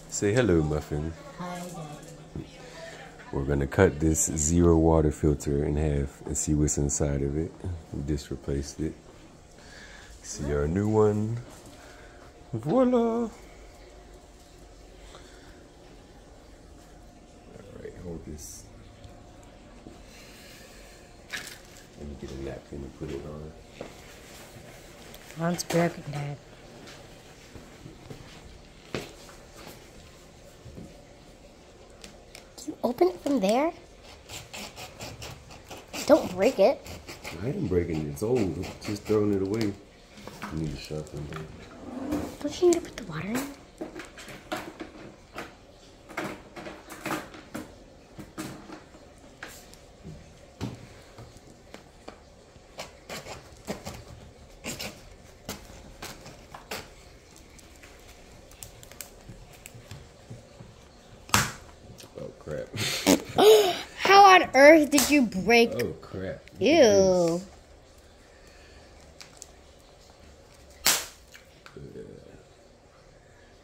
Say hello, Muffin. Hi, Daddy. We're gonna cut this zero water filter in half and see what's inside of it. We just replaced it. See our new one. Voila! Alright, hold this. Let me get a napkin and put it on. Mine's broken, Dad. Can you open it from there? Don't break it. I ain't breaking it. It's old. Just throwing it away. You need to sharpen it. Don't you need to put the water in? Oh crap. How on earth did you break? Oh crap. Ew.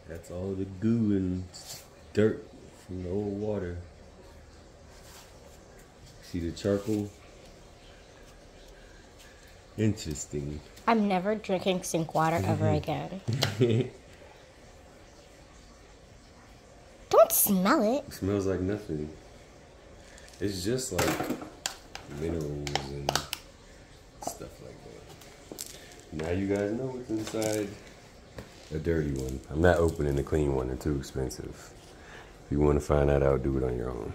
That's all the goo and dirt from the old water. See the charcoal? Interesting. I'm never drinking sink water ever again. Don't smell it. It smells like nothing. It's just like minerals and stuff like that. Now you guys know what's inside a dirty one. I'm not opening the clean one, they're too expensive. If you want to find that out, do it on your own.